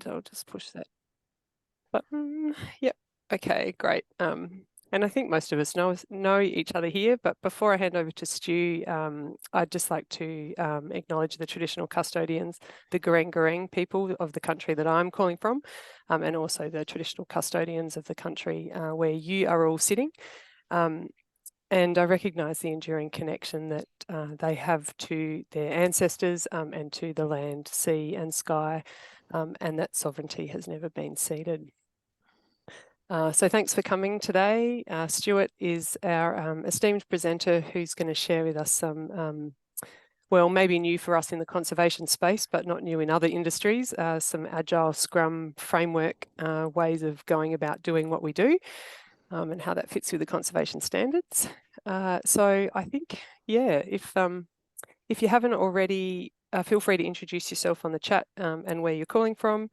And I'll just push that button. Yep. Okay, great. And I think most of us know each other here, but before I hand over to Stu, I'd just like to acknowledge the traditional custodians, the Garang people of the country that I'm calling from, and also the traditional custodians of the country where you are all sitting. And I recognise the enduring connection that they have to their ancestors and to the land, sea and sky, and that sovereignty has never been ceded. So thanks for coming today. Stuart is our esteemed presenter who's going to share with us some, well, maybe new for us in the conservation space, but not new in other industries, some Agile SCRUM framework ways of going about doing what we do and how that fits with the conservation standards. So I think, yeah, if you haven't already, feel free to introduce yourself on the chat and where you're calling from.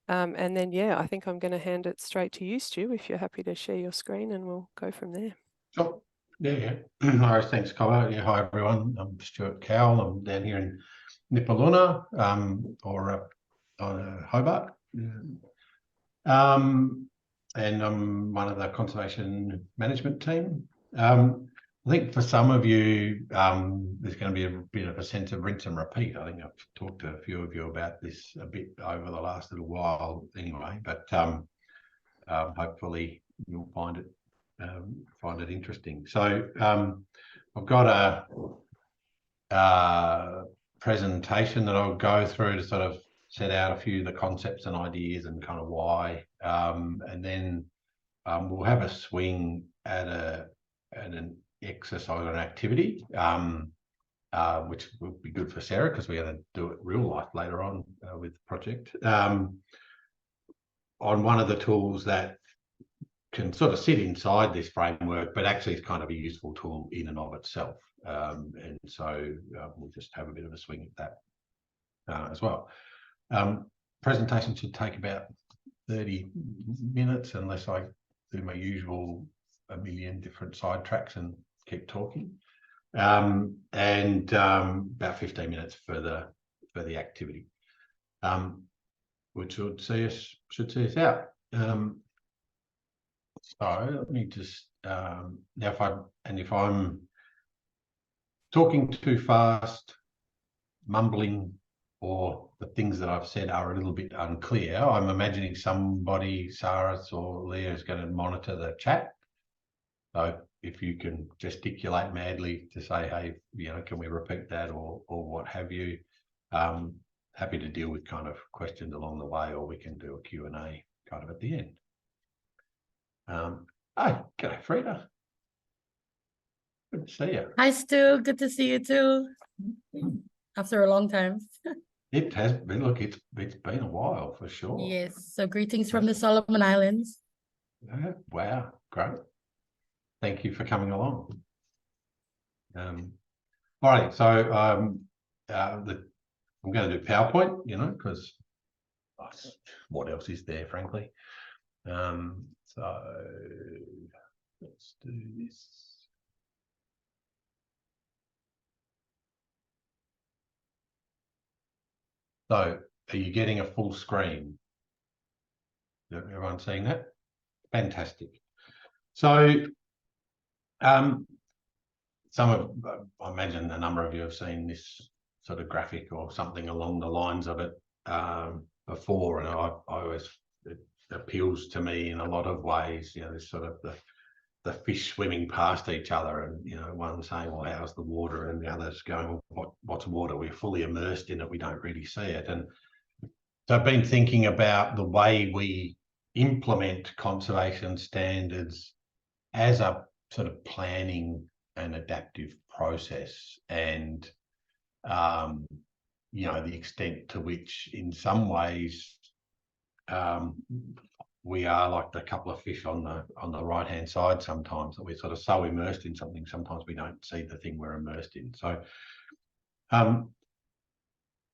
And then, yeah, I think I'm going to hand it straight to you, Stu, if you're happy to share your screen, and we'll go from there. Sure. Yeah. All right, thanks, Colin. Yeah, hi, everyone. I'm Stuart Cowell. I'm down here in Nipaluna, or Hobart. And I'm one of the conservation management team. I think for some of you, there's going to be a bit of a sense of rinse and repeat. I think I've talked to a few of you about this a bit over the last little while anyway, but hopefully you'll find it interesting. So I've got a presentation that I'll go through to sort of set out a few of the concepts and ideas and kind of why, and then we'll have a swing at an exercise or an activity, which will be good for Sarah because we're going to do it real life later on with the project, on one of the tools that can sort of sit inside this framework, but actually it's kind of a useful tool in and of itself. And so we'll just have a bit of a swing at that as well. Presentation should take about 30 minutes unless I do my usual a million different sidetracks and keep talking, and about 15 minutes for the activity, which should see us out. So let me just now, if I'm talking too fast, mumbling, or the things that I've said are a little bit unclear, I'm imagining somebody, Sarah or Leah, is going to monitor the chat. So if you can gesticulate madly to say, hey, can we repeat that or what have you, happy to deal with kind of questions along the way, or we can do a Q&A kind of at the end. Hi, g'day, Frida. Good to see you. Hi, Stu. Good to see you too. After a long time. It has been. Look, it's been a while for sure. Yes. So greetings from the Solomon Islands. Wow, great. Thank you for coming along. All right, so I'm going to do PowerPoint, because what else is there, frankly? So let's do this. So are you getting a full screen? Everyone seeing that? Fantastic. So I imagine a number of you have seen this sort of graphic or something along the lines of it before, and I always, it appeals to me in a lot of ways. This sort of the fish swimming past each other, and one saying, well, how's the water, and the other's going, well, what's water? We're fully immersed in it, we don't really see it. And so I've been thinking about the way we implement conservation standards as a sort of planning and adaptive process, and the extent to which in some ways we are like the couple of fish on the right hand side sometimes, that we're sort of so immersed in something sometimes we don't see the thing we're immersed in. So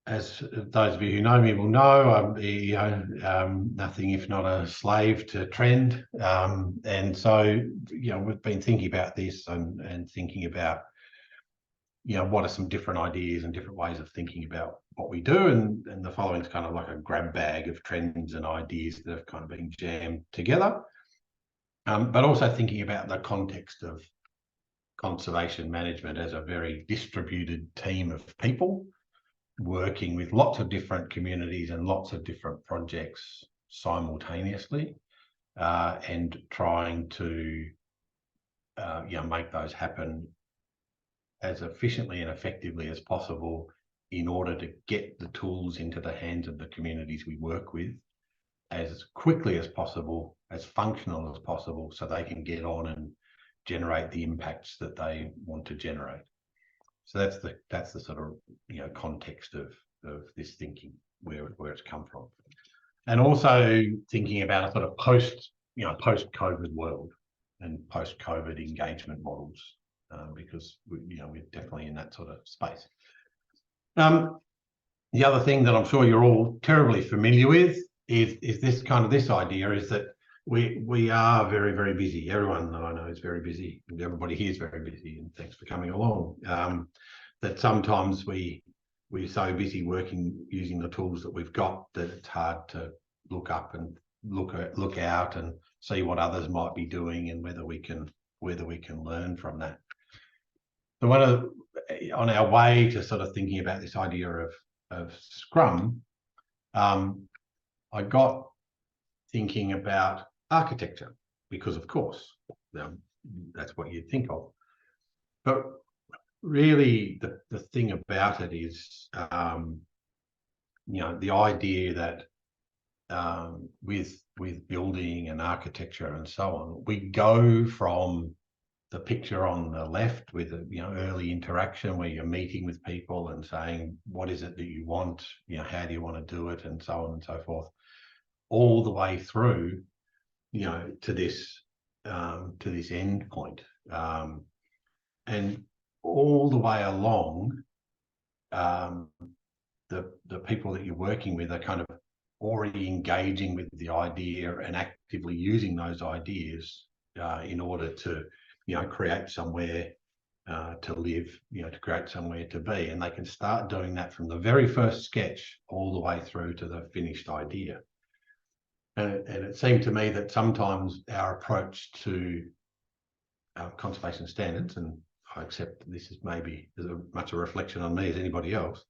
as those of you who know me will know, I'm nothing if not a slave to trend, and so we've been thinking about this and thinking about what are some different ideas and different ways of thinking about what we do, and the following is kind of like a grab bag of trends and ideas that have kind of been jammed together, but also thinking about the context of conservation management as a very distributed team of people working with lots of different communities and lots of different projects simultaneously, and trying to make those happen as efficiently and effectively as possible in order to get the tools into the hands of the communities we work with as quickly as possible, as functional as possible, so they can get on and generate the impacts that they want to generate. So that's the sort of context of this thinking, where it's come from, and also thinking about a sort of post-COVID world and post-COVID engagement models, because we're definitely in that sort of space. The other thing that I'm sure you're all terribly familiar with is this idea is that we are very, very busy. Everyone that I know is very busy, and everybody here is very busy, and thanks for coming along. That sometimes we're so busy working using the tools that we've got that it's hard to look up and look out and see what others might be doing, and whether we can learn from that. So on our way to sort of thinking about this idea of Scrum, I got thinking about architecture, because of course that's what you'd think of. But really the thing about it is the idea that with building and architecture and so on, we go from the picture on the left with early interaction, where you're meeting with people and saying, what is it that you want, how do you want to do it, and so on and so forth, all the way through to this end point, and all the way along, the people that you're working with are kind of already engaging with the idea and actively using those ideas in order to create somewhere to live, to create somewhere to be, and they can start doing that from the very first sketch all the way through to the finished idea. And it seemed to me that sometimes our approach to conservation standards, and I accept this is maybe as much a reflection on me as anybody else,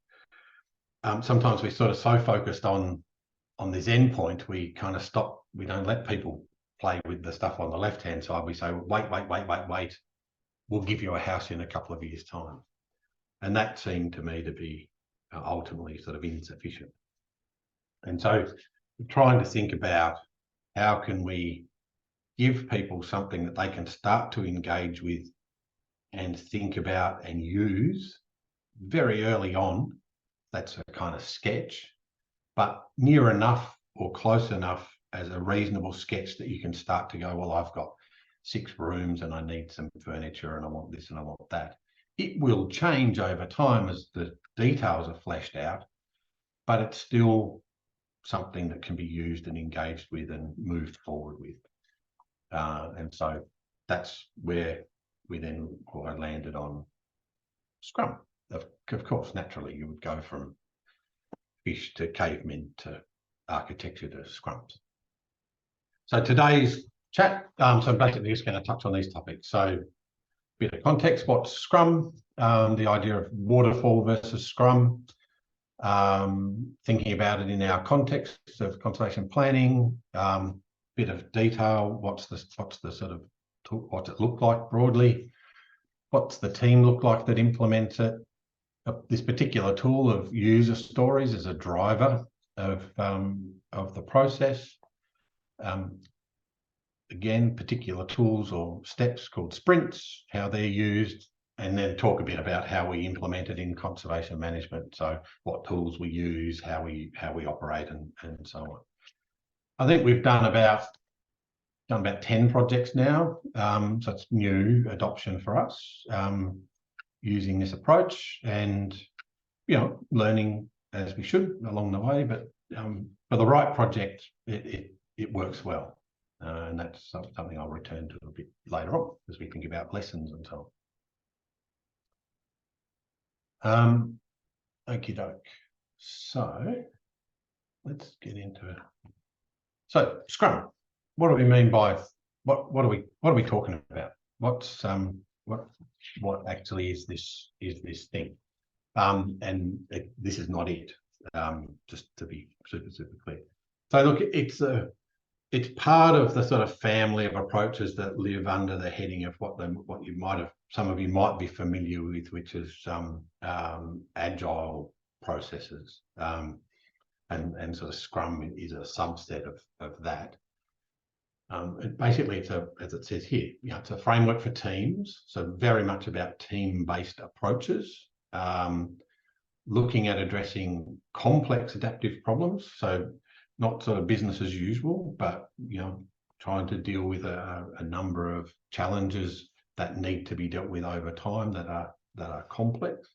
sometimes we're sort of so focused on this end point, we kind of stop. We don't let people play with the stuff on the left-hand side. We say, wait, we'll give you a house in a couple of years' time. And that seemed to me to be ultimately sort of insufficient. And so trying to think about how can we give people something that they can start to engage with and think about and use very early on. That's a kind of sketch, but near enough or close enough as a reasonable sketch that you can start to go, well, I've got 6 rooms and I need some furniture and I want this and I want that. It will change over time as the details are fleshed out, but it's still something that can be used and engaged with and moved forward with. And so that's where I landed on Scrum. Of course, naturally, you would go from fish to cavemen to architecture to Scrums. So today's chat, so I'm basically just going to touch on these topics. So a bit of context, what's Scrum, the idea of waterfall versus Scrum, thinking about it in our context of conservation planning, bit of detail, what's it look like broadly, what's the team look like that implements it, this particular tool of user stories as a driver of the process. Again, particular tools or steps called sprints, how they're used, and then talk a bit about how we implement it in conservation management. So what tools we use, how we operate, and so on. I think we've done about 10 projects now, so it's new adoption for us, using this approach, and learning as we should along the way. But for the right project, it works well, and that's something I'll return to a bit later on as we think about lessons and so on. Okie doke. So let's get into it. So Scrum, what do we mean by what are we talking about? What's what actually is this thing? And this is not it. Just to be super clear. So look, it's part of the sort of family of approaches that live under the heading of what you might have, some of you might be familiar with, which is agile processes. And sort of Scrum is a subset of that. And basically, as it says here, it's a framework for teams. So very much about team-based approaches, looking at addressing complex adaptive problems. So not sort of business as usual, but trying to deal with a number of challenges that need to be dealt with over time that are complex,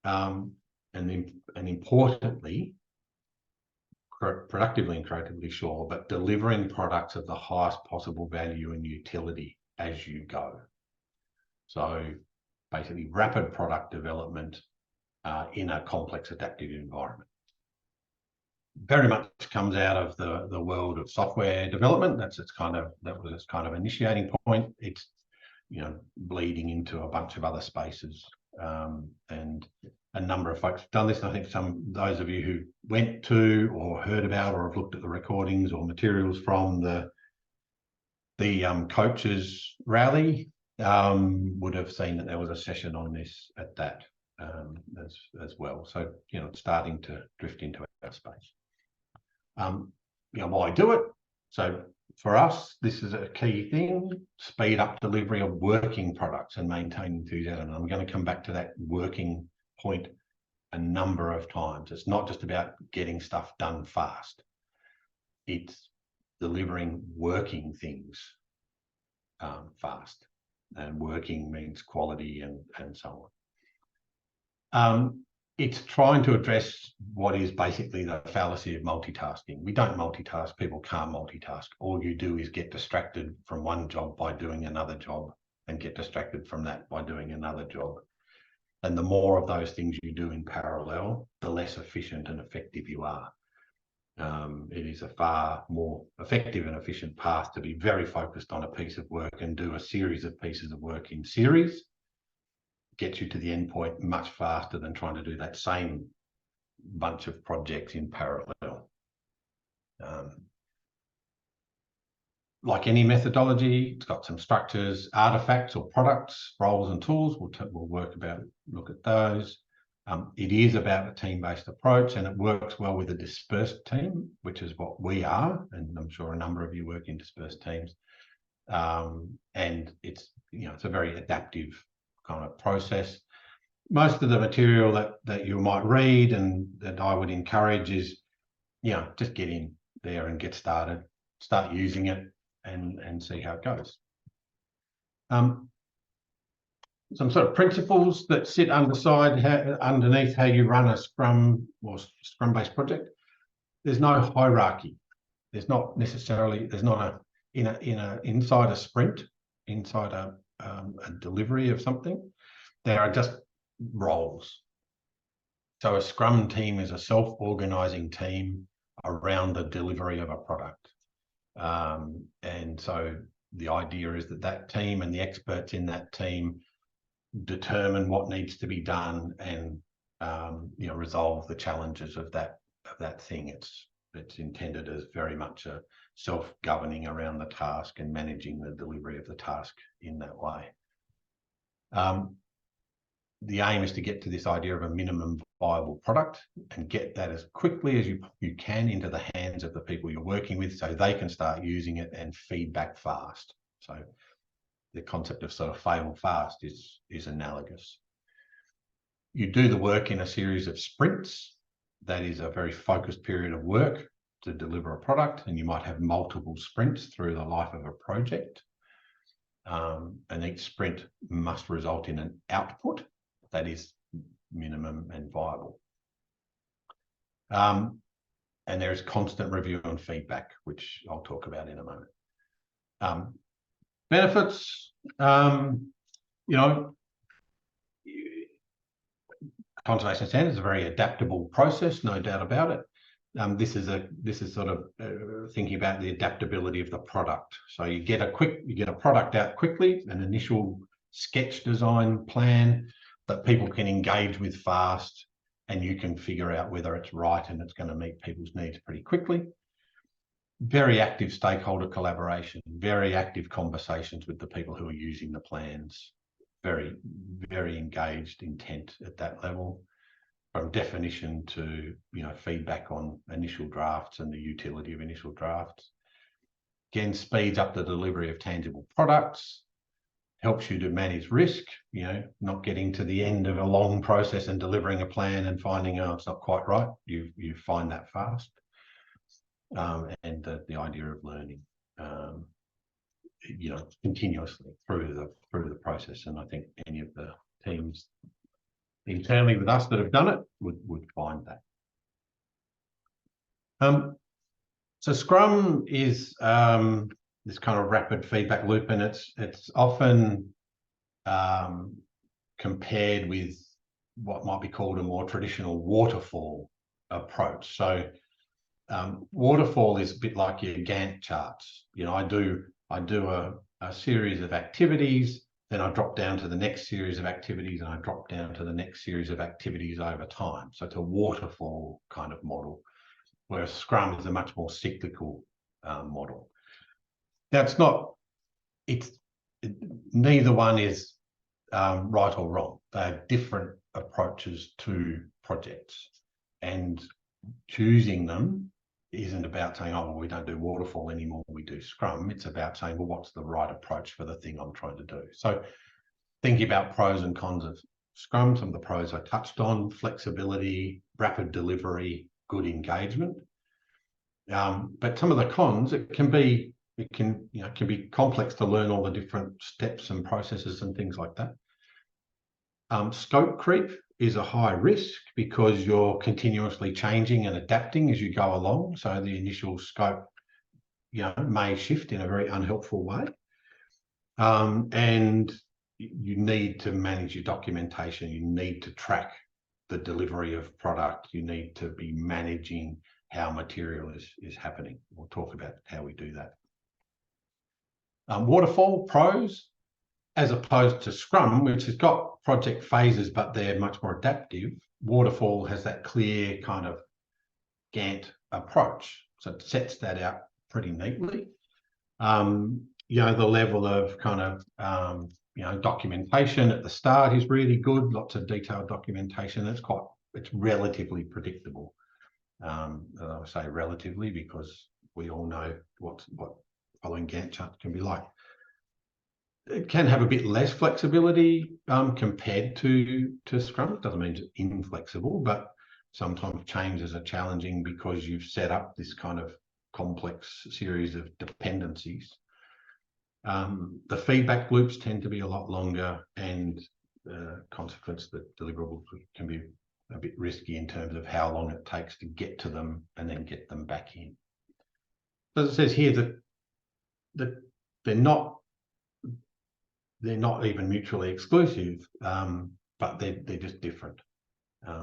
and importantly, productively and creatively, sure, but delivering products of the highest possible value and utility as you go. So basically rapid product development in a complex adaptive environment. Very much comes out of the world of software development. That was its kind of initiating point. It's bleeding into a bunch of other spaces, and a number of folks have done this. And I think those of you who went to or heard about or have looked at the recordings or materials from the coaches rally would have seen that there was a session on this at that as well. So it's starting to drift into our space. Why do it? So for us, this is a key thing: speed up delivery of working products and maintain enthusiasm. I'm going to come back to that working point a number of times. It's not just about getting stuff done fast. It's delivering working things fast, and working means quality and so on. It's trying to address what is basically the fallacy of multitasking. We don't multitask. People can't multitask. All you do is get distracted from one job by doing another job, and get distracted from that by doing another job. And the more of those things you do in parallel, the less efficient and effective you are. It is a far more effective and efficient path to be very focused on a piece of work and do a series of pieces of work in series. Gets you to the end point much faster than trying to do that same bunch of projects in parallel. Like any methodology, it's got some structures, artifacts or products, roles and tools. We'll look at those. It is about a team-based approach, and it works well with a dispersed team, which is what we are, and I'm sure a number of you work in dispersed teams. And it's a very adaptive kind of process. Most of the material that you might read and that I would encourage is, just get in there and get started, start using it and see how it goes. Some sort of principles that sit underneath how you run a Scrum or Scrum-based project. There's no hierarchy. There's not inside a sprint, inside a delivery of something. There are just roles. So a Scrum team is a self-organizing team around the delivery of a product. And so the idea is that team and the experts in that team determine what needs to be done and resolve the challenges of that thing. It's intended as very much a self-governing around the task and managing the delivery of the task in that way. The aim is to get to this idea of a minimum viable product and get that as quickly as you can into the hands of the people you're working with, so they can start using it and feedback fast. So the concept of sort of fail fast is analogous. You do the work in a series of sprints. That is a very focused period of work to deliver a product, and you might have multiple sprints through the life of a project. And each sprint must result in an output that is minimum and viable. And there is constant review and feedback, which I'll talk about in a moment. Benefits, conservation standards is a very adaptable process, no doubt about it. This is sort of thinking about the adaptability of the product. So you get a product out quickly, an initial sketch design plan that people can engage with fast, and you can figure out whether it's right and it's going to meet people's needs pretty quickly. Very active stakeholder collaboration, very active conversations with the people who are using the plans, very, very engaged intent at that level, from definition to feedback on initial drafts and the utility of initial drafts. Again, speeds up the delivery of tangible products, helps you to manage risk, not getting to the end of a long process and delivering a plan and finding, oh, it's not quite right. You find that fast. And the idea of learning, continuously through the process. And I think any of the teams internally with us that have done it would find that. So Scrum is this kind of rapid feedback loop, and it's often compared with what might be called a more traditional waterfall approach. So waterfall is a bit like your Gantt charts. I do a series of activities, then I drop down to the next series of activities, and I drop down to the next series of activities over time. So it's a waterfall kind of model, whereas Scrum is a much more cyclical model. Now neither one is right or wrong. They're different approaches to projects, and choosing them isn't about saying, oh, well, we don't do waterfall anymore, we do Scrum. It's about saying, well, what's the right approach for the thing I'm trying to do? So thinking about pros and cons of Scrum, some of the pros I touched on: flexibility, rapid delivery, good engagement. But some of the cons, it can be complex to learn all the different steps and processes and things like that. Scope creep is a high risk because you're continuously changing and adapting as you go along. So the initial scope, may shift in a very unhelpful way. And you need to manage your documentation. You need to track the delivery of product. You need to be managing how material is happening. We'll talk about how we do that. Waterfall pros, as opposed to Scrum, which has got project phases, but they're much more adaptive. Waterfall has that clear kind of Gantt approach. So it sets that out pretty neatly. The level of kind of, documentation at the start is really good. Lots of detailed documentation. It's relatively predictable. I say relatively because we all know what following Gantt charts can be like. It can have a bit less flexibility compared to Scrum. It doesn't mean it's inflexible, but sometimes changes are challenging because you've set up this kind of complex series of dependencies. The feedback loops tend to be a lot longer, and the consequence that deliverables can be a bit risky in terms of how long it takes to get to them and then get them back in. As it says here, that they're not even mutually exclusive, but they're just different.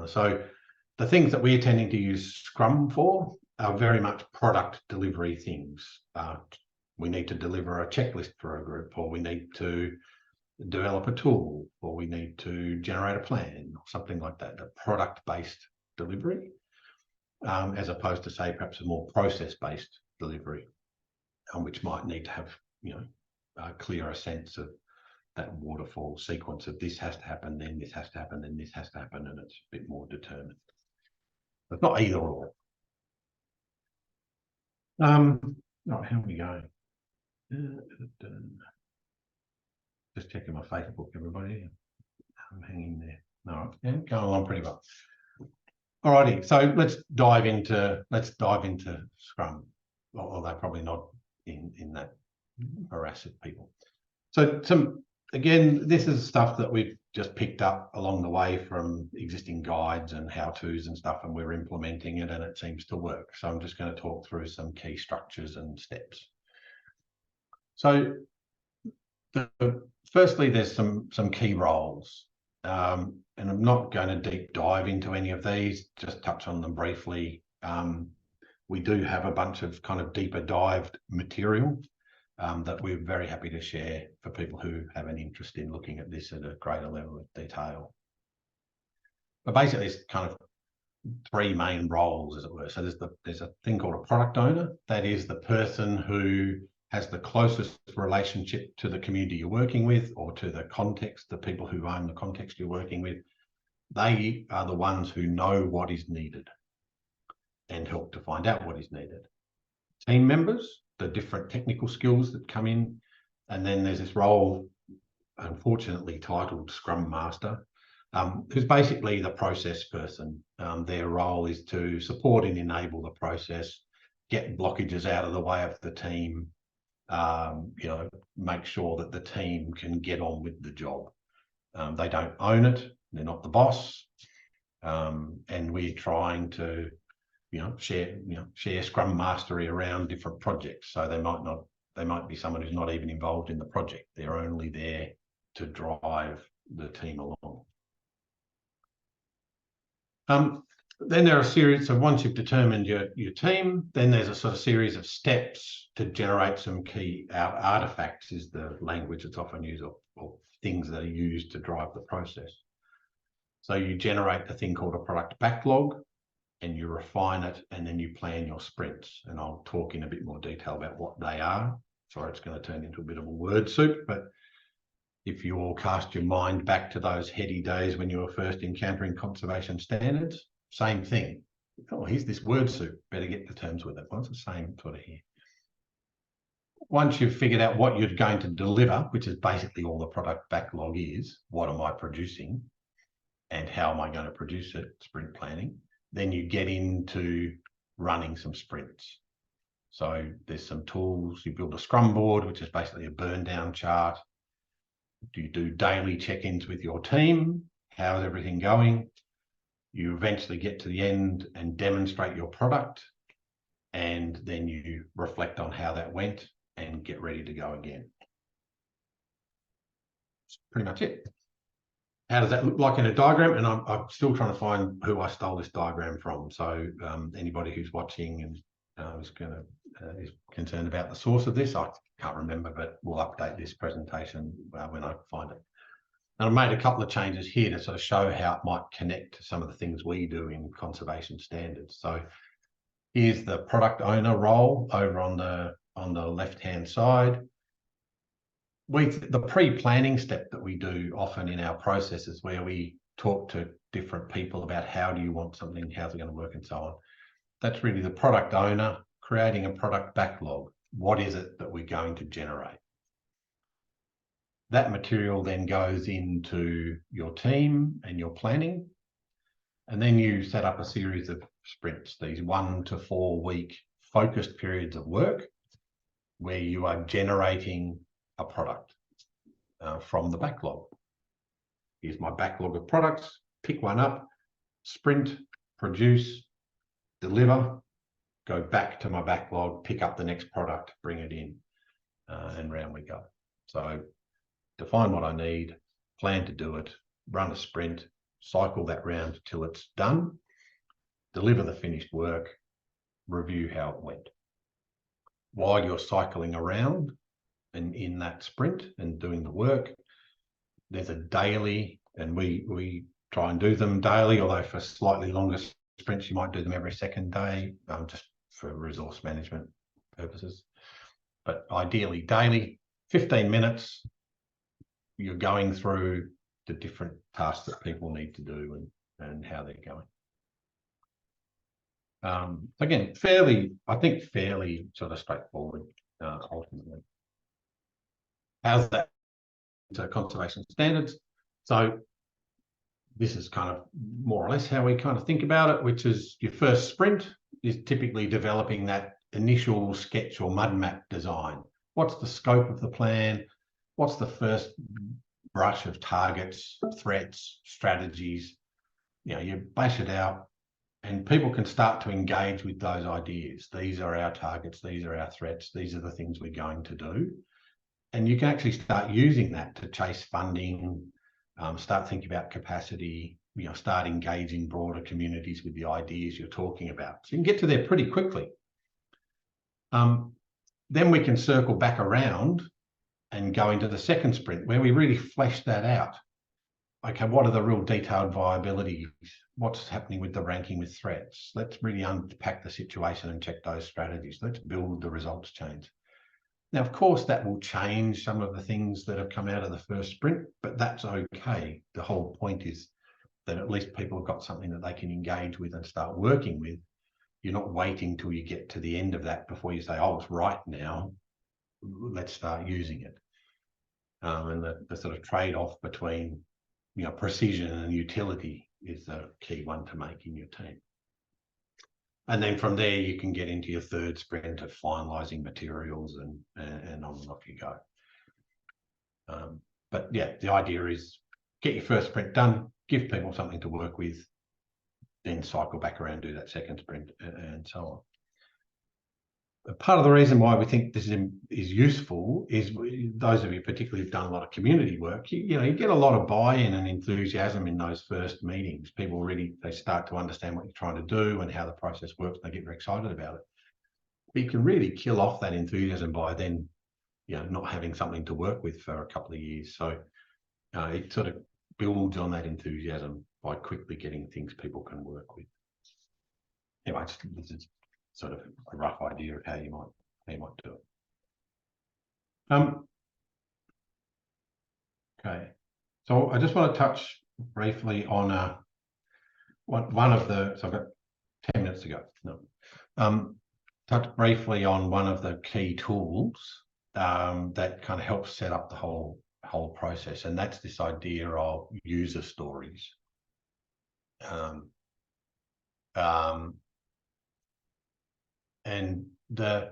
So the things that we're tending to use Scrum for are very much product delivery things. We need to deliver a checklist for a group, or we need to develop a tool, or we need to generate a plan, or something like that. The product-based delivery, as opposed to, say, perhaps a more process-based delivery, which might need to have a clearer sense of that waterfall sequence of this has to happen, then this has to happen, then this has to happen, and it's a bit more determined. It's not either or. Right, how are we going? Just checking my Facebook, everybody. I'm hanging there. All right, yeah, going along pretty well. All righty, so let's dive into Scrum, although probably not in that morass of people. So again, this is stuff that we've just picked up along the way from existing guides and how-tos and stuff, and we're implementing it, and it seems to work. So I'm just going to talk through some key structures and steps. So firstly, there's some key roles. and I'm not going to deep dive into any of these, just touch on them briefly. We do have a bunch of kind of deeper dived material that we're very happy to share for people who have an interest in looking at this at a greater level of detail. But basically, it's kind of three main roles, as it were. So there's a thing called a product owner. That is the person who has the closest relationship to the community you're working with, or to the context, the people who own the context you're working with. They are the ones who know what is needed and help to find out what is needed. Team members, the different technical skills that come in. And then there's this role, unfortunately titled Scrum Master, who's basically the process person. Their role is to support and enable the process, get blockages out of the way of the team, make sure that the team can get on with the job. They don't own it, they're not the boss, and we're trying to share Scrum mastery around different projects. So they might be someone who's not even involved in the project. They're only there to drive the team along. Then there are a series of, once you've determined your team, then there's a sort of series of steps to generate some key artifacts, is the language that's often used, or things that are used to drive the process. So you generate a thing called a product backlog, and you refine it, and then you plan your sprints. And I'll talk in a bit more detail about what they are. Sorry, it's going to turn into a bit of a word soup, but if you all cast your mind back to those heady days when you were first encountering conservation standards, same thing. Oh, here's this word soup, better get to terms with it. Well, it's the same sort of here. Once you've figured out what you're going to deliver, which is basically all the product backlog is, what am I producing and how am I going to produce it, sprint planning, then you get into running some sprints. So there's some tools. You build a Scrum board, which is basically a burn down chart. You do daily check-ins with your team. How's everything going? You eventually get to the end and demonstrate your product, and then you reflect on how that went and get ready to go again. That's pretty much it. How does that look like in a diagram? And I'm still trying to find who I stole this diagram from. So anybody who's watching and is concerned about the source of this, I can't remember, but we'll update this presentation when I find it. And I've made a couple of changes here to sort of show how it might connect to some of the things we do in conservation standards. So here's the product owner role over on the left-hand side. The pre-planning step that we do often in our processes, where we talk to different people about how do you want something, how's it going to work, and so on. That's really the product owner creating a product backlog. What is it that we're going to generate? That material then goes into your team and your planning, and then you set up a series of sprints, these 1 to 4 week focused periods of work where you are generating a product from the backlog. Here's my backlog of products, pick one up, sprint, produce, deliver, go back to my backlog, pick up the next product, bring it in, and round we go. So define what I need, plan to do it, run a sprint, cycle that round till it's done, deliver the finished work, review how it went. While you're cycling around and in that sprint and doing the work, there's a daily, and we try and do them daily, although for slightly longer sprints, you might do them every second day, just for resource management purposes. But ideally daily, 15 minutes, you're going through the different tasks that people need to do and how they're going. Again, I think fairly sort of straightforward, ultimately. How's that to conservation standards? So this is kind of more or less how we kind of think about it, which is your first sprint is typically developing that initial sketch or mud map design. What's the scope of the plan? What's the first brush of targets, threats, strategies? You bash it out and people can start to engage with those ideas. These are our targets. These are our threats. These are the things we're going to do. And you can actually start using that to chase funding, start thinking about capacity, start engaging broader communities with the ideas you're talking about. So you can get to there pretty quickly. Then we can circle back around and go into the second sprint where we really flesh that out. Okay, what are the real detailed viabilities? What's happening with the ranking with threats? Let's really unpack the situation and check those strategies. Let's build the results chains. Now, of course, that will change some of the things that have come out of the first sprint, but that's okay. The whole point is that at least people have got something that they can engage with and start working with. You're not waiting till you get to the end of that before you say, oh, it's right now, let's start using it. And the sort of trade-off between precision and utility is the key one to make in your team. And then from there, you can get into your third sprint of finalising materials and on and off you go. But yeah, the idea is get your first sprint done, give people something to work with, then cycle back around, do that second sprint, and so on. But part of the reason why we think this is useful is those of you particularly who've done a lot of community work, you get a lot of buy-in and enthusiasm in those first meetings. People really, they start to understand what you're trying to do and how the process works. They get very excited about it. But you can really kill off that enthusiasm by then, not having something to work with for a couple of years. So it sort of builds on that enthusiasm by quickly getting things people can work with. Anyway, this is sort of a rough idea of how you might do it. Okay, so I just want to touch briefly on one of the. So I've got 10 minutes to go. No, touch briefly on one of the key tools that kind of helps set up the whole process, and that's this idea of user stories. And the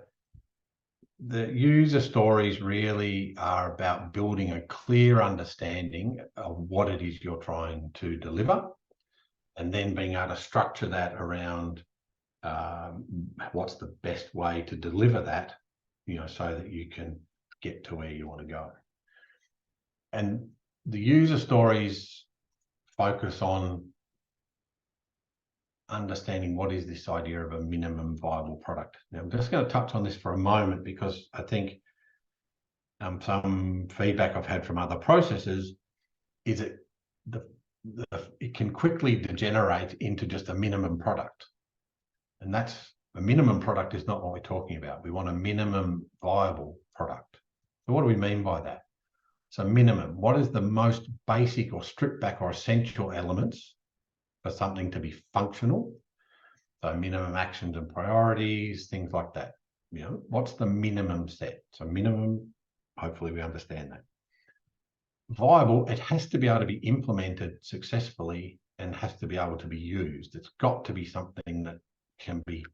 user stories really are about building a clear understanding of what it is you're trying to deliver, and then being able to structure that around what's the best way to deliver that, so that you can get to where you want to go. And the user stories focus on understanding what is this idea of a minimum viable product. Now, I'm just going to touch on this for a moment because I think some feedback I've had from other processes is that it can quickly degenerate into just a minimum product. And that's a minimum product is not what we're talking about. We want a minimum viable product. So what do we mean by that? So minimum, what is the most basic or stripped back or essential elements for something to be functional? So minimum actions and priorities, things like that. What's the minimum set? So minimum, hopefully we understand that. Viable, it has to be able to be implemented successfully and has to be able to be used. It's got to be something that can be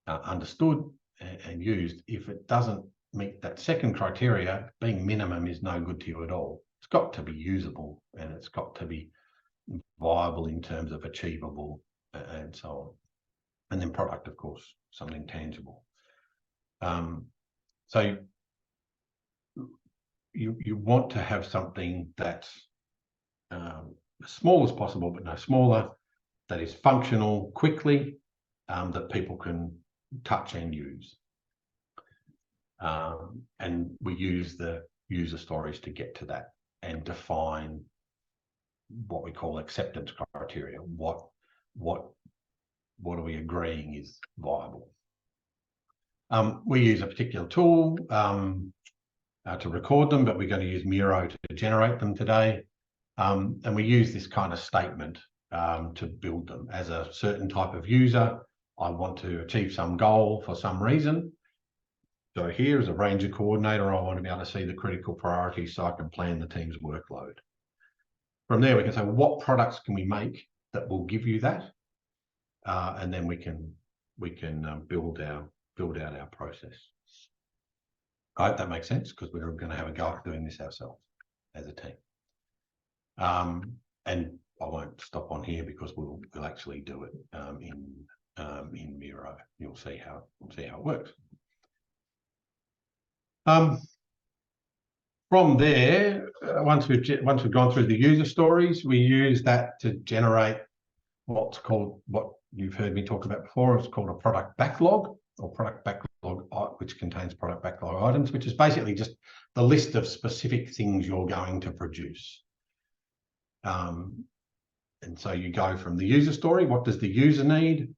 understood and used. If it doesn't meet that second criteria, being minimum is no good to you at all. It's got to be usable and it's got to be viable in terms of achievable and so on. And then product, of course, something tangible. So you want to have something that's as small as possible, but no smaller, that is functional quickly, that people can touch and use. And we use the user stories to get to that and define what we call acceptance criteria. What are we agreeing is viable? We use a particular tool to record them, but we're going to use Miro to generate them today. And we use this kind of statement to build them. As a certain type of user, I want to achieve some goal for some reason. So here as a Ranger coordinator, I want to be able to see the critical priorities so I can plan the team's workload. From there, we can say, well, what products can we make that will give you that? And then we can build out our process. I hope that makes sense because we're going to have a go at doing this ourselves as a team. And I won't stop on here because we'll actually do it in Miro. You'll see how it works. From there, once we've gone through the user stories, we use that to generate what you've heard me talk about before. It's called a product backlog, or product backlog, which contains product backlog items, which is basically just the list of specific things you're going to produce. And so you go from the user story. What does the user need?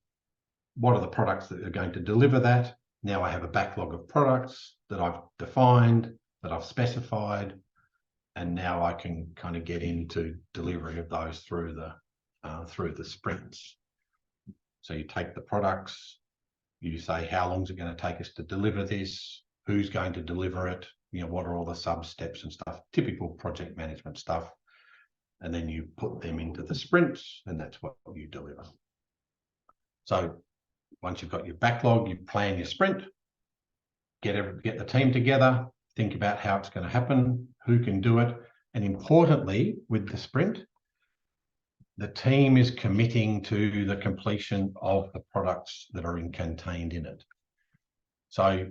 What are the products that are going to deliver that? Now I have a backlog of products that I've defined, that I've specified, and now I can kind of get into delivery of those through the sprints. So you take the products, you say, how long is it going to take us to deliver this? Who's going to deliver it? You know, what are all the sub steps and stuff? Typical project management stuff. And then you put them into the sprints, and that's what you deliver. So once you've got your backlog, you plan your sprint, get the team together, think about how it's going to happen, who can do it, and importantly, with the sprint, the team is committing to the completion of the products that are contained in it. So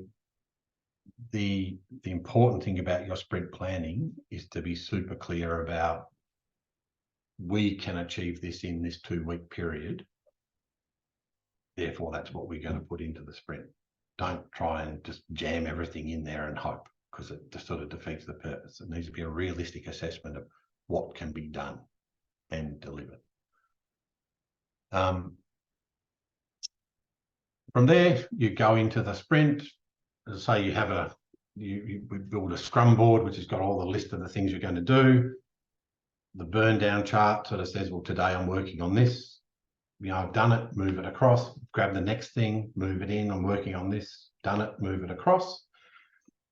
the important thing about your sprint planning is to be super clear about, we can achieve this in this 2-week period. Therefore, that's what we're going to put into the sprint. Don't try and just jam everything in there and hope, because it just sort of defeats the purpose. It needs to be a realistic assessment of what can be done and delivered. From there, you go into the sprint. As I say, we build a Scrum board, which has got all the list of the things you're going to do. The burn down chart sort of says, well, today I'm working on this. You know, I've done it, move it across, grab the next thing, move it in. I'm working on this, done it, move it across.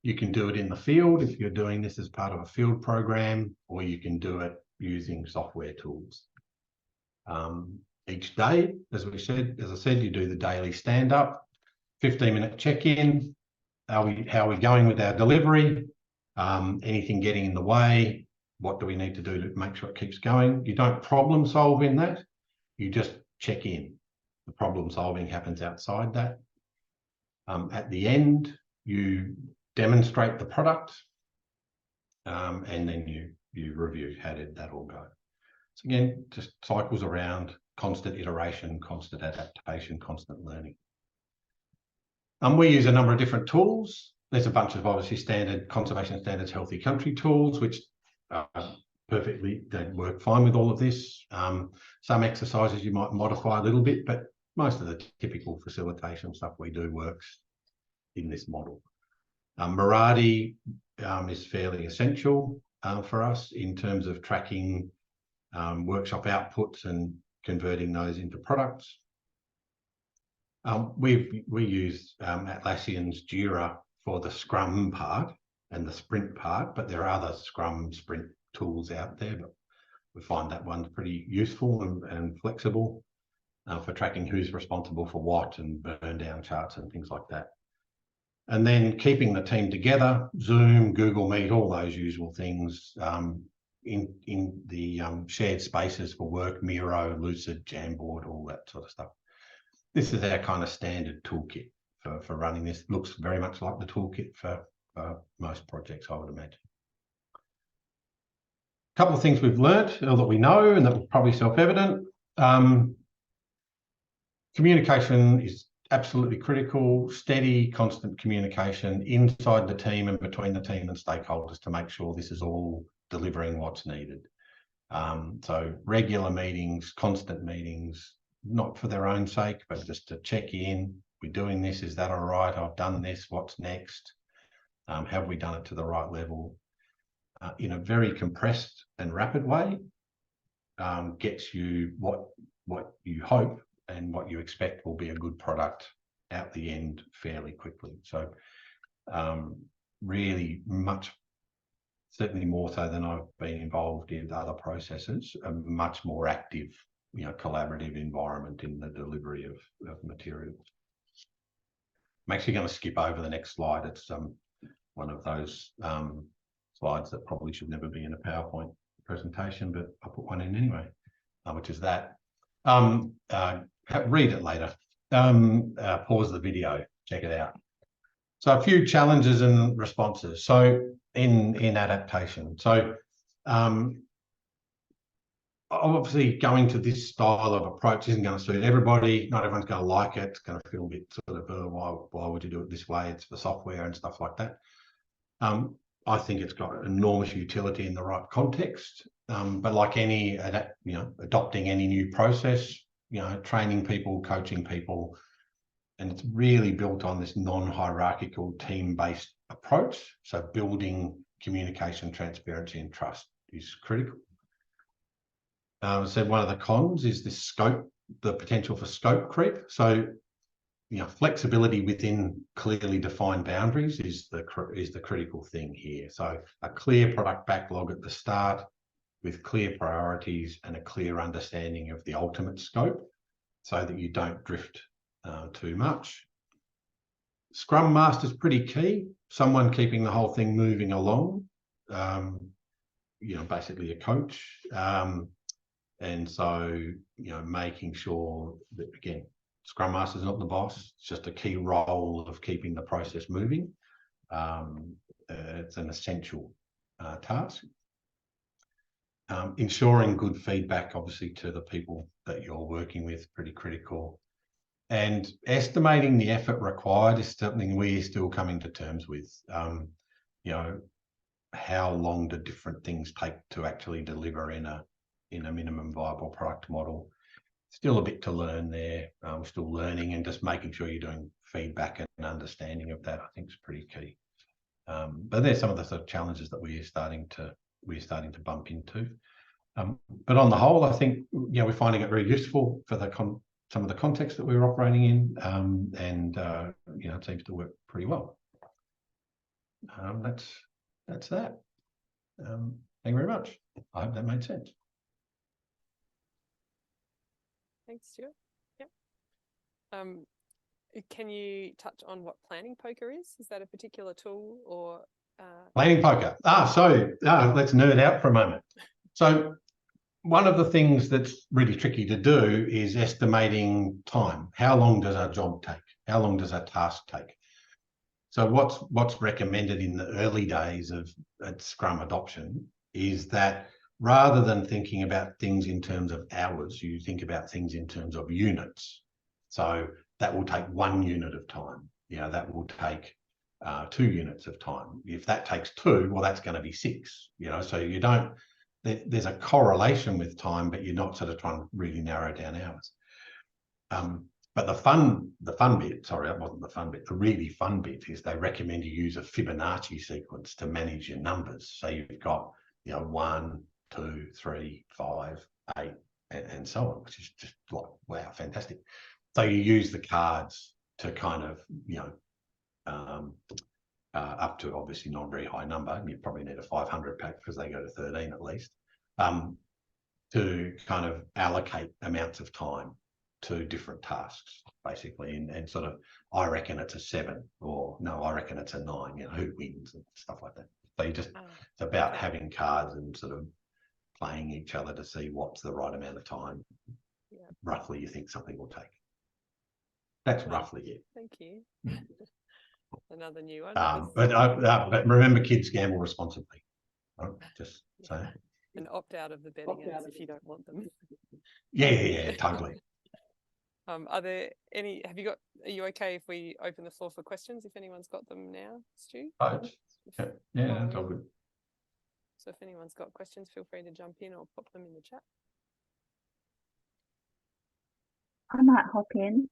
You can do it in the field if you're doing this as part of a field program, or you can do it using software tools. Each day, as I said, you do the daily stand-up, 15-minute check-in. How are we going with our delivery? Anything getting in the way? What do we need to do to make sure it keeps going? You don't problem solve in that. You just check in. The problem solving happens outside that. At the end, you demonstrate the product, and then you review how did that all go. So again, just cycles around, constant iteration, constant adaptation, constant learning. We use a number of different tools. There's a bunch of obviously standard conservation standards, healthy country tools, which they work fine with all of this. Some exercises you might modify a little bit, but most of the typical facilitation stuff we do works in this model. Mirati is fairly essential for us in terms of tracking workshop outputs and converting those into products. We use Atlassian's Jira for the Scrum part and the sprint part, but there are other Scrum sprint tools out there, but we find that one's pretty useful and flexible for tracking who's responsible for what, and burn down charts and things like that. And then keeping the team together, Zoom, Google Meet, all those usual things in the shared spaces for work, Miro, Lucid, Jamboard, all that sort of stuff. This is our kind of standard toolkit for running this. Looks very much like the toolkit for most projects, I would imagine. A couple of things we've learnt, or that we know, and that are probably self-evident. Communication is absolutely critical. Steady, constant communication inside the team and between the team and stakeholders to make sure this is all delivering what's needed. So regular meetings, constant meetings, not for their own sake, but just to check in. We're doing this, is that all right? I've done this, what's next? Have we done it to the right level? In a very compressed and rapid way, gets you what you hope and what you expect will be a good product out the end fairly quickly. So really much, certainly more so than I've been involved in other processes, a much more active, collaborative environment in the delivery of materials. I'm actually going to skip over the next slide. It's one of those slides that probably should never be in a PowerPoint presentation, but I'll put one in anyway, which is that. Read it later. Pause the video, check it out. So a few challenges and responses. So in adaptation. So obviously going to this style of approach isn't going to suit everybody. Not everyone's going to like it. It's going to feel a bit sort of, why would you do it this way? It's for software and stuff like that. I think it's got enormous utility in the right context. But like any, adopting any new process, training people, coaching people, and it's really built on this non-hierarchical team-based approach. So building communication, transparency, and trust is critical. So one of the cons is this scope, the potential for scope creep. So, flexibility within clearly defined boundaries is the critical thing here. So a clear product backlog at the start with clear priorities and a clear understanding of the ultimate scope so that you don't drift too much. Scrum Master is pretty key. Someone keeping the whole thing moving along, basically a coach. And so, making sure that, again, Scrum Master is not the boss. It's just a key role of keeping the process moving. It's an essential task. Ensuring good feedback, obviously, to the people that you're working with, pretty critical. And estimating the effort required is something we're still coming to terms with. How long do different things take to actually deliver in a minimum viable product model? Still a bit to learn there. We're still learning, and just making sure you're doing feedback and understanding of that, I think, is pretty key. But there's some of the sort of challenges that we're starting to bump into. But on the whole, I think we're finding it very useful for some of the context that we're operating in, and it seems to work pretty well. That's that. Thank you very much. I hope that made sense. Thanks, Stuart. Yep. Can you touch on what planning poker is? Is that a particular tool or? Planning poker. Let's nerd out for a moment. So one of the things that's really tricky to do is estimating time. How long does our job take? How long does our task take? So what's recommended in the early days of Scrum adoption is that rather than thinking about things in terms of hours, you think about things in terms of units. So that will take 1 unit of time. That will take 2 units of time. If that takes 2, well, that's going to be 6. So you don't. There's a correlation with time, but you're not sort of trying to really narrow down hours. But the fun bit, sorry, that wasn't the fun bit. The really fun bit is they recommend you use a Fibonacci sequence to manage your numbers. So you've got 1, 2, 3, 5, 8, and so on, which is just like, wow, fantastic. So you use the cards to kind of, up to obviously not a very high number. You probably need a 500 pack because they go to 13 at least, to kind of allocate amounts of time to different tasks, basically. And sort of, I reckon it's a 7, or no, I reckon it's a 9, who wins and stuff like that. So it's about having cards and sort of playing each other to see what's the right amount of time roughly you think something will take. That's roughly it. Thank you. Another new one. But remember, kids, gamble responsibly. Just saying. And opt out of the betting apps if you don't want them. Yeah, totally. Are there any? Are you okay if we open the floor for questions? If anyone's got them now, Stu? Yeah, that's all good. So if anyone's got questions, feel free to jump in or pop them in the chat. I might hop in.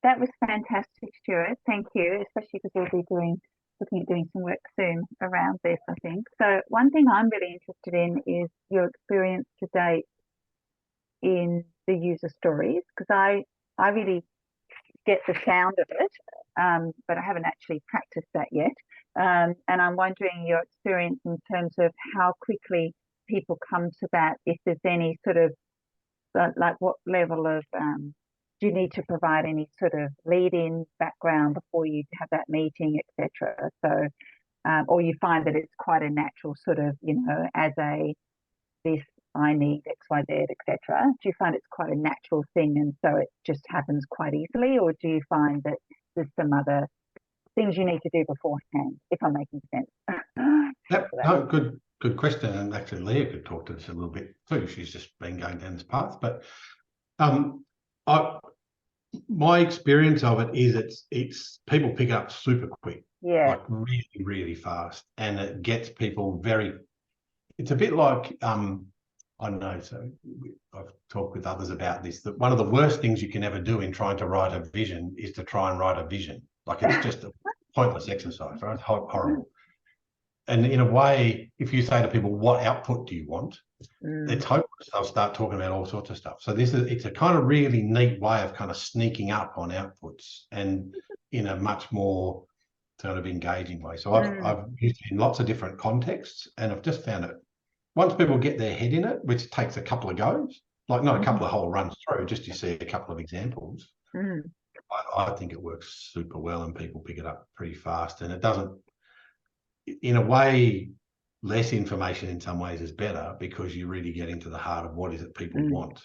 That was fantastic, Stuart. Thank you, especially because we'll be looking at doing some work soon around this, I think. So one thing I'm really interested in is your experience to date in the user stories, because I really get the sound of it, but I haven't actually practiced that yet. And I'm wondering your experience in terms of how quickly people come to that, if there's any sort of, like what level of, do you need to provide any sort of lead-in background before you have that meeting, etc.? So, or you find that it's quite a natural sort of, as this, I need X, Y, Z, etc. Do you find it's quite a natural thing, and so it just happens quite easily, or do you find that there's some other things you need to do beforehand, if I'm making sense. Yep. No, good question. And actually, Leah could talk to this a little bit too. She's just been going down this path. But my experience of it is it's people pick up super quick, like really, really fast, and it gets people very. It's a bit like I don't know. So I've talked with others about this. That one of the worst things you can ever do in trying to write a vision is to try and write a vision. Like it's just a pointless exercise, right? It's horrible. And in a way, if you say to people, "What output do you want?" It's hopeless. They'll start talking about all sorts of stuff. So it's a kind of really neat way of kind of sneaking up on outputs and in a much more sort of engaging way. So I've used it in lots of different contexts, and I've just found it. Once people get their head in it, which takes a couple of goes, like not a couple of whole runs through, just you see a couple of examples. I think it works super well, and people pick it up pretty fast. And it doesn't, in a way, less information in some ways is better, because you really get into the heart of what is it people want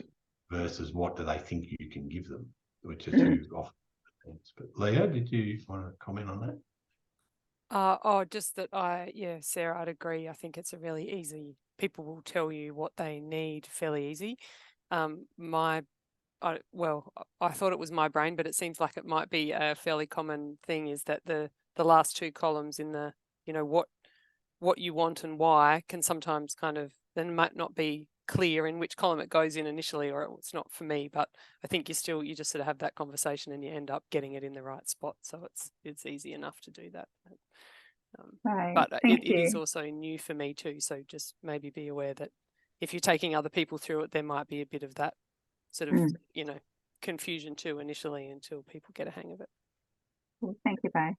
versus what do they think you can give them, which are two often things. But Leah, did you want to comment on that? Just that Sarah, I'd agree. I think it's a really easy, people will tell you what they need fairly easy. I thought it was my brain, but it seems like it might be a fairly common thing, is that the last two columns in the, what you want and why can sometimes kind of, then might not be clear in which column it goes in initially, or it's not for me. But I think you just sort of have that conversation and you end up getting it in the right spot. So it's easy enough to do that. Right. But it is also new for me too. So just maybe be aware that if you're taking other people through it, there might be a bit of that sort of, confusion too initially, until people get a hang of it. Well, thank you, bye.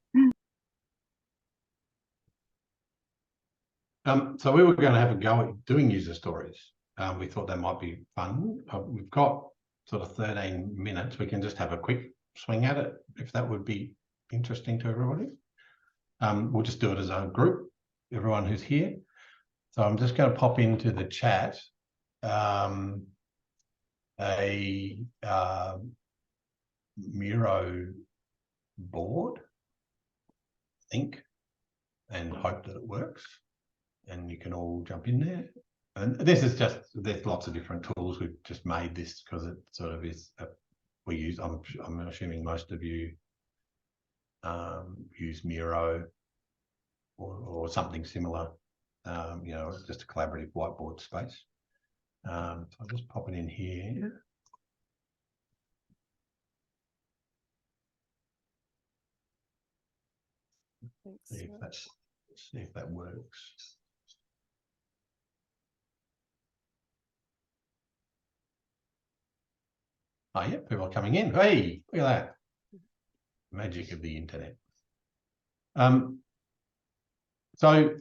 So we were going to have a go at doing user stories. We thought that might be fun. We've got sort of 13 minutes. We can just have a quick swing at it, if that would be interesting to everybody. We'll just do it as a group, everyone who's here. So I'm just going to pop into the chat a Miro board, I think, and hope that it works. And you can all jump in there. And this is just, there's lots of different tools. We've just made this because it sort of is, we use, I'm assuming most of you use Miro or something similar, just a collaborative whiteboard space. So I'll just pop it in here. See if that works. Oh yeah, people are coming in. Hey, look at that. Magic of the internet. So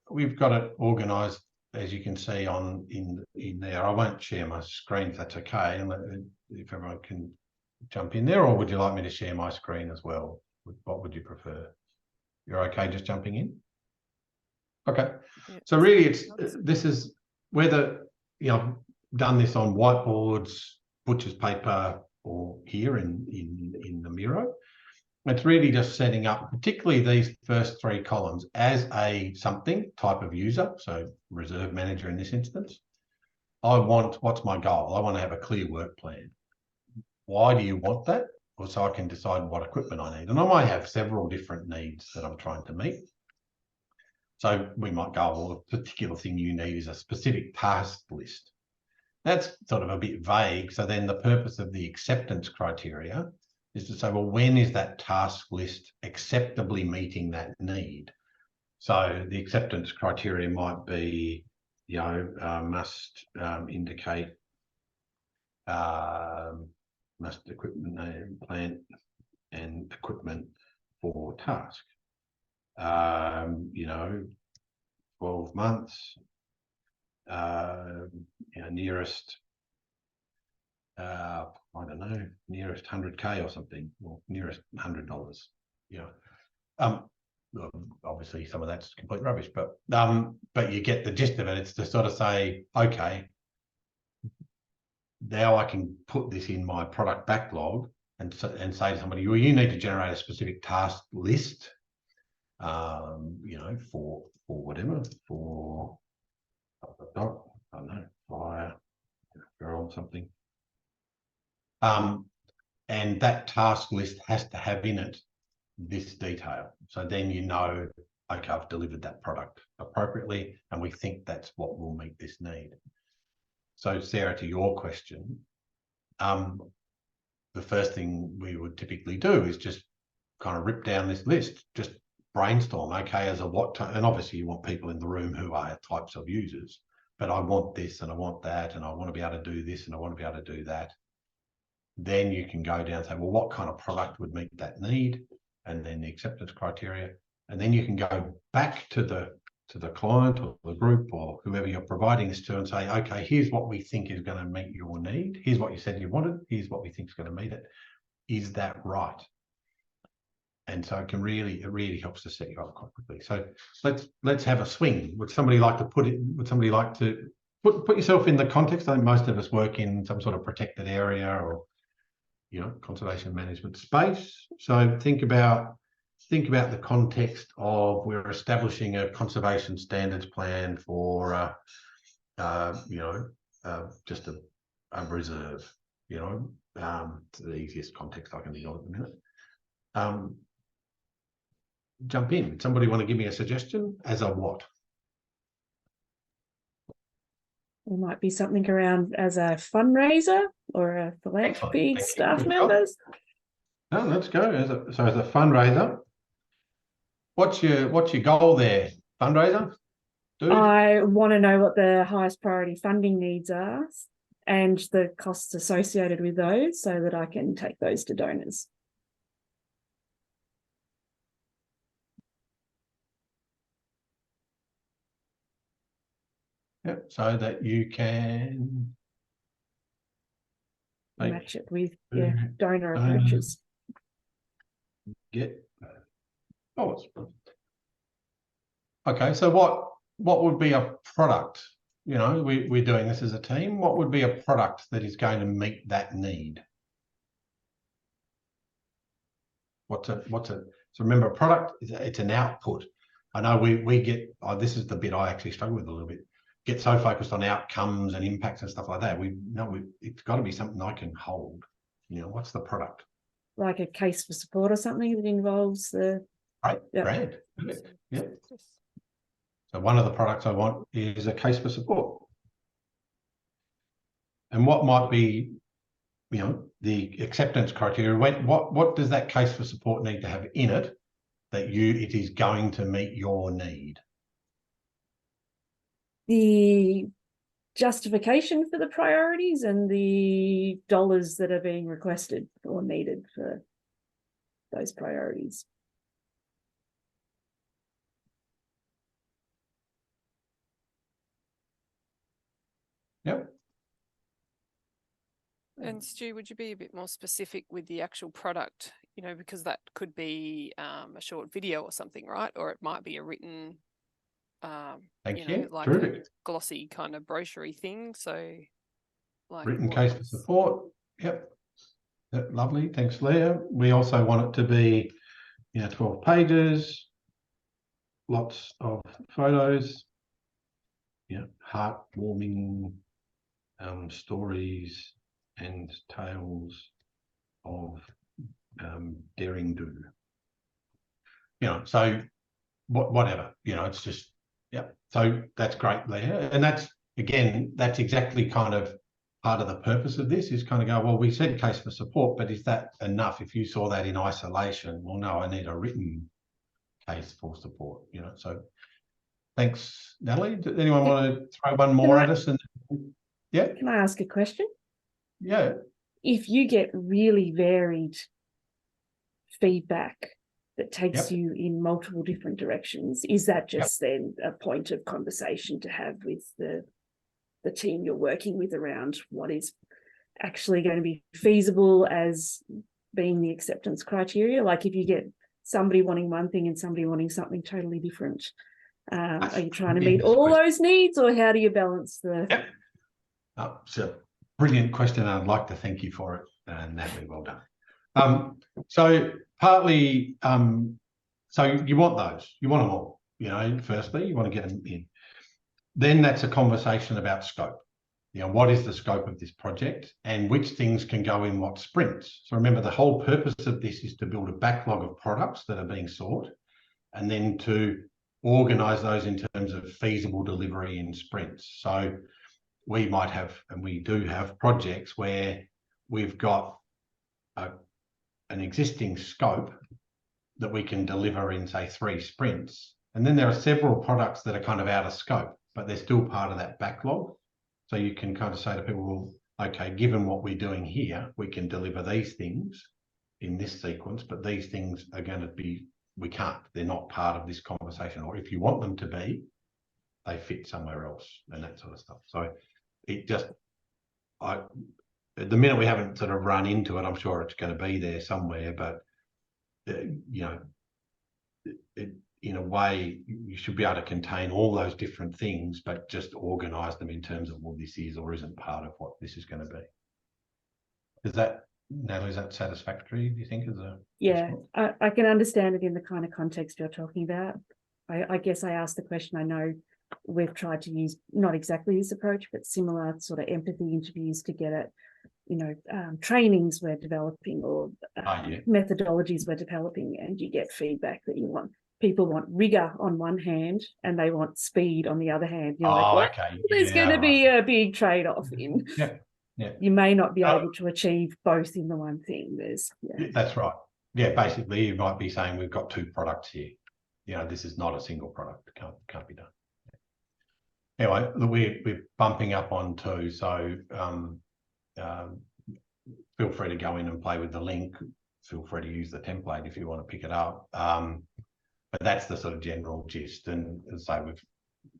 we've got it organized, as you can see in there. I won't share my screen if that's okay, and if everyone can jump in there, or would you like me to share my screen as well? What would you prefer? You're okay just jumping in? Okay. Yeah. So really this is whether, done this on whiteboards, butcher's paper, or here in the Miro. It's really just setting up, particularly these first three columns, as a something type of user, so reserve manager in this instance. What's my goal? I want to have a clear work plan. Why do you want that? Well, so I can decide what equipment I need. And I might have several different needs that I'm trying to meet. So we might go, well, the particular thing you need is a specific task list. That's sort of a bit vague. So then the purpose of the acceptance criteria is to say, well, when is that task list acceptably meeting that need? So the acceptance criteria might be, must indicate must equipment name, plant and equipment for task. 12 months, nearest, I don't know, nearest 100K or something, or nearest $100, obviously some of that's complete rubbish, but you get the gist of it. It's to sort of say, okay, now I can put this in my product backlog and say to somebody, well, you need to generate a specific task list, you know, for whatever, for I don't know, fire, or something. And that task list has to have in it this detail. So then you know, okay, I've delivered that product appropriately, and we think that's what will meet this need. So Sarah, to your question, the first thing we would typically do is just kind of rip down this list, just brainstorm, okay, as a what, and obviously you want people in the room who are types of users, but I want this and I want that, and I want to be able to do this and I want to be able to do that. Then you can go down and say, well, what kind of product would meet that need? And then the acceptance criteria. And then you can go back to the client or the group or whoever you're providing this to and say, okay, here's what we think is going to meet your need. Here's what you said you wanted. Here's what we think is going to meet it. Is that right? And so it really helps to set you up quite quickly. So let's have a swing. Would somebody like to put yourself in the context? I think most of us work in some sort of protected area or, you know, conservation management space. So think about the context of we're establishing a conservation standards plan for, you know, just a reserve, you know, it's the easiest context I can think of at the minute. Jump in. Somebody want to give me a suggestion as a what? There might be something around as a fundraiser or a philanthropy staff members. No, let's go. As a fundraiser, what's your goal there? Fundraiser? Dude? I want to know what the highest priority funding needs are and the costs associated with those so that I can take those to donors. Yep, so that you can match it with donor approaches. Okay, so what would be a product? You know, we're doing this as a team. What would be a product that is going to meet that need? So remember, a product it's an output. I know we get this is the bit I actually struggle with a little bit. Get so focused on outcomes and impacts and stuff like that. It's got to be something I can hold. You know, what's the product? Like a case for support or something that involves the brand. Yeah. So one of the products I want is a case for support. And what might be, you know, the acceptance criteria? What does that case for support need to have in it that it is going to meet your need? The justification for the priorities and the dollars that are being requested or needed for those priorities. Yep. And Stu, would you be a bit more specific with the actual product? You know, because that could be a short video or something, right? Or it might be a written, Thank you know, you. like Terrific. a glossy kind of brochure-y thing. So, like written case for support. Yep. Lovely. Thanks, Leah. We also want it to be, you know, 12 pages, lots of photos, you know, heartwarming stories and tales of daring do. You know, so whatever, you know, it's just, yeah. So that's great, Leah. And that's exactly kind of part of the purpose of this is kind of go, well, we said case for support, but is that enough? If you saw that in isolation, well, no, I need a written case for support, you know. So thanks, Natalie. Does anyone want to throw one more at us? And yeah. Can I ask a question? Yeah. If you get really varied feedback that takes you in multiple different directions, is that just then a point of conversation to have with the team you're working with around what is actually going to be feasible as being the acceptance criteria? Like if you get somebody wanting one thing and somebody wanting something totally different, are you trying to meet all those needs, or how do you balance the... It's a brilliant question. I'd like to thank you for it, Natalie. Well done. So partly, so you want those, you want them all, you know, firstly, you want to get them in. Then that's a conversation about scope. You know, what is the scope of this project and which things can go in what sprints? So remember, the whole purpose of this is to build a backlog of products that are being sought and then to organise those in terms of feasible delivery in sprints. So we might have, and we do have, projects where we've got an existing scope that we can deliver in, say, 3 sprints. And then there are several products that are kind of out of scope, but they're still part of that backlog. So you can kind of say to people, well, okay, given what we're doing here, we can deliver these things in this sequence, but these things are going to be, we can't, they're not part of this conversation. Or if you want them to be, they fit somewhere else and that sort of stuff. So it just, at the minute we haven't sort of run into it, I'm sure it's going to be there somewhere, but you know, in a way, you should be able to contain all those different things, but just organise them in terms of what this is or isn't part of what this is going to be. Is that, Natalie, is that satisfactory, do you think? Yeah, I can understand it in the kind of context you're talking about. I guess I asked the question, I know we've tried to use not exactly this approach, but similar sort of empathy interviews to get at, you know, trainings we're developing or methodologies we're developing, and you get feedback that you want. People want rigor on one hand and they want speed on the other hand. You're like, well, okay. There's going to be a big trade-off in. Yeah. You may not be able to achieve both in the one thing. That's right. Yeah, basically you might be saying we've got 2 products here. You know, this is not a single product. It can't be done. Anyway, we're bumping up on 2, so feel free to go in and play with the link. Feel free to use the template if you want to pick it up. But that's the sort of general gist. And as I say, we've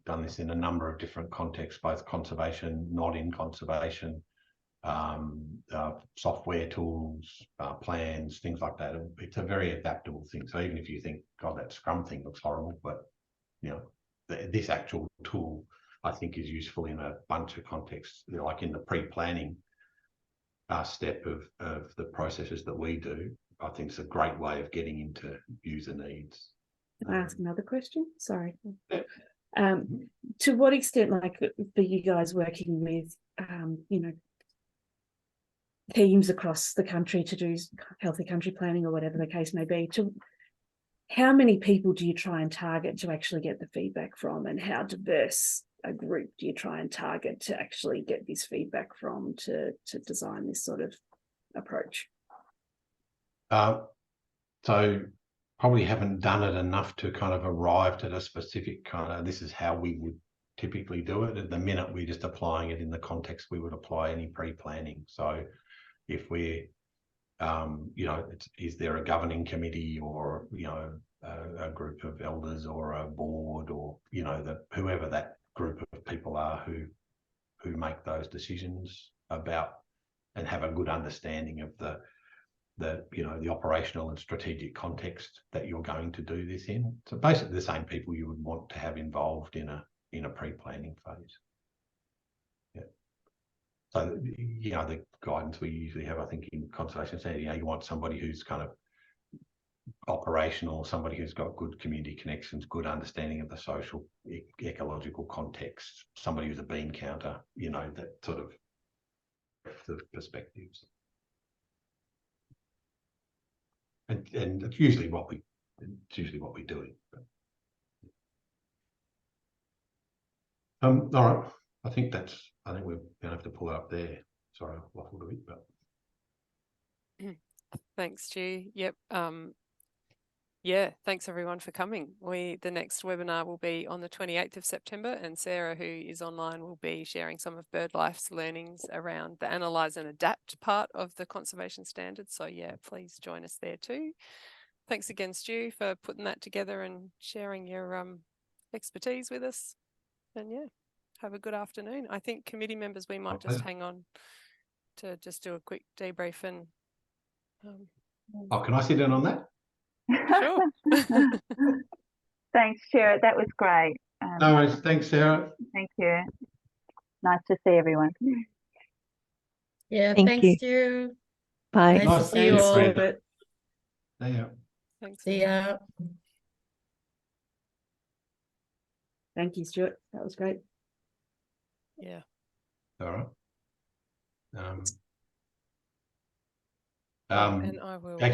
done this in a number of different contexts, both conservation, not in conservation, software tools, plans, things like that. It's a very adaptable thing. So even if you think, God, that Scrum thing looks horrible, but you know, this actual tool, I think, is useful in a bunch of contexts, you know, like in the pre-planning step of the processes that we do. I think it's a great way of getting into user needs. Can I ask another question? Sorry. To what extent, like for you guys working with, you know, teams across the country to do healthy country planning or whatever the case may be, to how many people do you try and target to actually get the feedback from, and how diverse a group do you try and target to actually get this feedback from to design this sort of approach? So probably haven't done it enough to kind of arrive at a specific kind of, this is how we would typically do it. At the minute, we're just applying it in the context we would apply any pre-planning. So if we're, you know, is there a governing committee or, you know, a group of elders or a board or, you know, whoever that group of people are who make those decisions about and have a good understanding of the you know, the operational and strategic context that you're going to do this in. So basically the same people you would want to have involved in a pre-planning phase. Yeah. So, you know, the guidance we usually have, I think, in conservation center, you know, you want somebody who's kind of operational, somebody who's got good community connections, good understanding of the social, ecological context, somebody who's a bean counter, you know, that sort of perspectives. And it's usually what we're doing. All right. I think we're gonna have to pull it up there. Sorry, I waffled a bit, but Thanks, Stu. Yep. Yeah, thanks everyone for coming. The next webinar will be on the 28th of September, and Sarah, who is online, will be sharing some of BirdLife's learnings around the analyse and adapt part of the conservation standards. So yeah, please join us there too. Thanks again, Stu, for putting that together and sharing your expertise with us. And yeah, have a good afternoon. I think committee members, we might just hang on to just do a quick debrief and. Oh, can I sit in on that? Sure. Thanks, Stuart. That was great. No worries. Thanks, Sarah. Thank you. Nice to see everyone. Yeah, thanks, Stu. Bye. Nice to Nice see you to all. see you. Stuart. Yeah. Thanks. See ya. Thank you, Stuart. That was great. Yeah. All right. And I will. Actually,